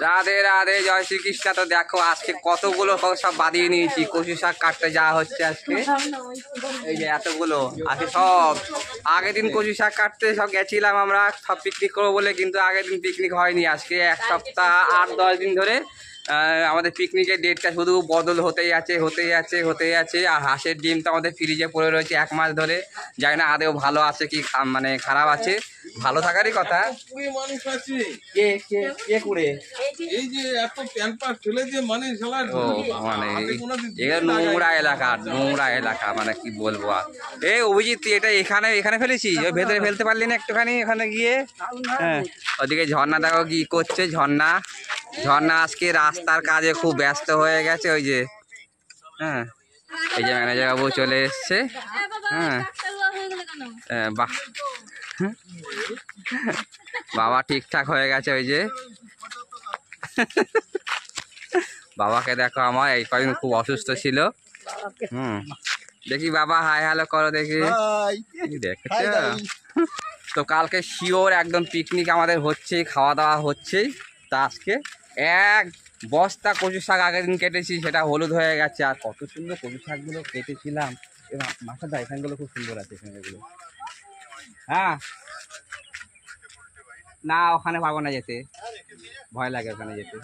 রাধে রাধে, জয় শ্রীকৃষ্ণ। তো দেখো আজকে কতগুলো সব বাদিয়ে নিয়েছি, কচু শাক কাটতে যাওয়া হচ্ছে আজকে। এই যে এতগুলো আজকে সব, আগের দিন কচু শাক কাটতে সব গেছিলাম আমরা সব পিকনিক করবো বলে, কিন্তু আগের দিন পিকনিক হয়নি। আজকে এক সপ্তাহ 8-10 দিন ধরে আমাদের পিকনিকের ডেটটা শুধু বদল হতেই আছে। আর হাঁসের ডিম তো আমাদের ফ্রিজে পড়ে রয়েছে 1 মাস ধরে, জানি না আদেও ভালো আছে কি মানে খারাপ আছে। ভালো থাকারই কথা। মানুষ আছে কে করে এই যে এত ক্যাম্পাস ফেলে যে মানে মানে নোংরা এলাকা মানে কি বলবো। আর এই অভিজিৎ, তুই এটা এখানে ফেলেছিস, ওই ভেতরে ফেলতে পারলি না একটুখানি ওখানে গিয়ে? হ্যাঁ, ওদিকে ঝর্ণা দেখো কি করছে। ঝর্ণা আজকে রাস্তার কাজে খুব ব্যস্ত হয়ে গেছে। ওই যে হ্যাঁ, এই যে ম্যানেজার বাবু চলে এসছে। হ্যাঁ বাহ, বাবা ঠিকঠাক হয়ে গেছে। ওই যে বাবাকে দেখো, আমার এই কদিন খুব অসুস্থ ছিল। দেখি বাবা হাই হ্যালো করো দেখি। দেখেছো তো, কালকে শিওর একদম পিকনিক আমাদের হচ্ছেই, খাওয়া দাওয়া হচ্ছেই। তা আজকে 1 বস্তা কচু শাক আগের দিন কেটেছি, সেটা হলুদ হয়ে গেছে। আর কত সুন্দর কচু শাকগুলো কেটেছিলাম, এবং মাথা দা এখানগুলো খুব সুন্দর আছে এখানগুলো। হ্যাঁ না, ওখানে পারবো না যেতে, ভয় লাগে ওখানে যেতে,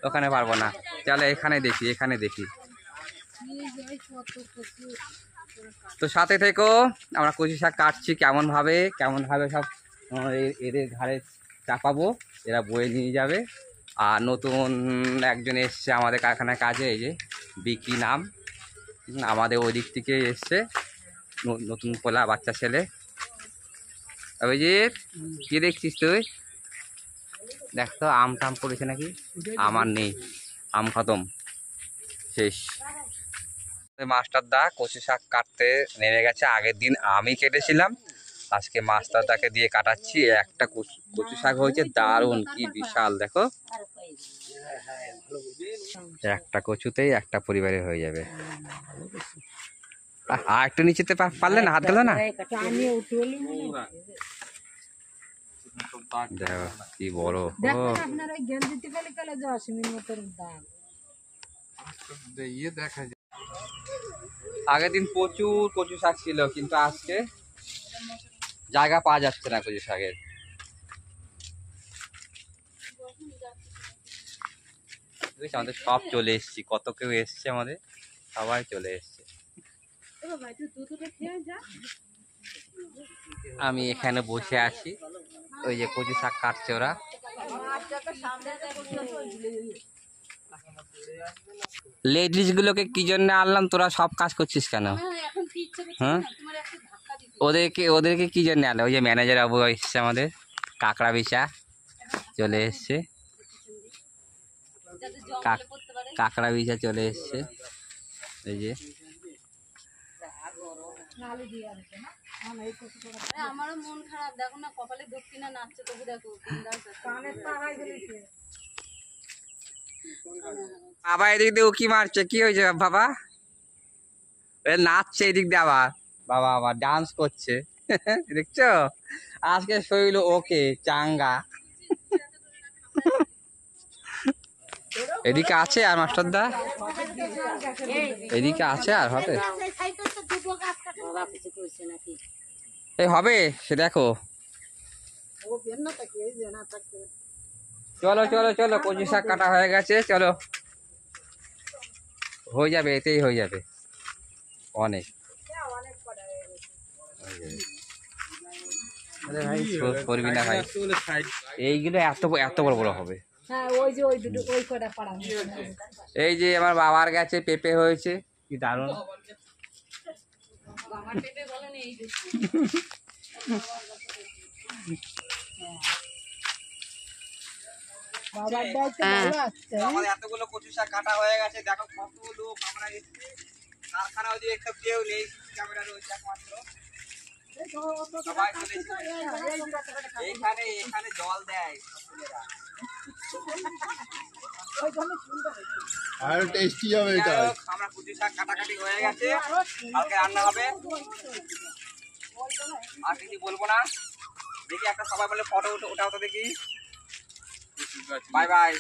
ওখানে পারবো না। চলো এখানে দেখি। তো সাথে থেকো, আমরা কচু শাক কাটছি কেমন ভাবে সব এদের ঘাড়ে চাপাবো, এরা বয়ে নিয়ে যাবে। আর নতুন একজন এসছে আমাদের কারখানার কাজে, এই যে বিকি নাম, আমাদের ওই দিক থেকে এসছে, নতুন পোলা বাচ্চা ছেলে। অভিজিৎ, কি দেখছিস তুই? দেখ তো আম টাম পড়েছে নাকি? আমার নেই, আম খতম, শেষ। মাস্টার দা কচু শাক কাটতে নেমে গেছে। আগের দিন আমি কেটেছিলাম, আজকে মাস্টার দাকে দিয়ে কাটাচ্ছি। একটা কচু শাক হয়েছে দারুণ, কি বিশাল দেখো, একটা কচুতেই একটা পরিবারে হয়ে যাবে। আর একটু নিচেতে পারলে না, হাত গেল না। দেখো কি বড়, আগের দিন প্রচুর কচু শাক ছিল, কিন্তু আজকে জায়গা পাওয়া যাচ্ছে না কচু শাকের। আমাদের সব চলে এসছি, কত কেউ এসছে, আমাদের সবাই চলে এসছে। আমি এখানে বসে আছি, ওই যে কচু শাক কাটছে ওরা। লেডিস গুলোকে কি জন্য আনলাম, তোরা সব কাজ করছিস কেন? হ্যাঁ, ওদেরকে কি জন্য আনলো? ওই যে ম্যানেজার বাবু এসছে, আমাদের কাঁকড়া বিছা চলে এসছে, কাঁকড়া বিছা চলে এসছে। এই যে আমারও মন খারাপ, দেখো না কপালে দক্ষিণা নাচছে, তবু দেখো বাবা এদিক দিয়ে উকি মারছে, কি হয়েছে বাবা? নাচছে এদিক দিয়ে, আবার বাবা আবার ডান্স করছে, দেখছো? আজকে শরীর ওকে চাঙ্গা। এদিকে আছে আর মাস্টার দা, এদিকে আছে আর হবে, এই হবে সে দেখো। চলো চলো চলো, কচু শাক কাটা হয়ে গেছে, চলো হয়ে যাবে, এতেই হয়ে যাবে অনেক। আরে ভাই করবি না ভাই, এইগুলো এত বড় বড় হবে। এই যে আমার বাবার গাছে পেঁপে হয়েছে, কি দারুণ। আমাদের এতগুলো কচু শাক কাটা হয়ে গেছে, দেখো কত লোক আমরা এসেছি। কারখানা ওই যে একটা কেউ নেই, ক্যামেরা রয়েছে একমাত্র, সবাই চলে এসেছে। এখানে জল দেয় আর টেস্টি হবে এটা। আমরা কচু শাক কাটাকাটি হয়ে গেছে, কালকে রান্না হবে। আর কিছু বলবো না, দেখি একটা সবাই বলে ফটো ওঠাও তো দেখি। আছে বাই বাই।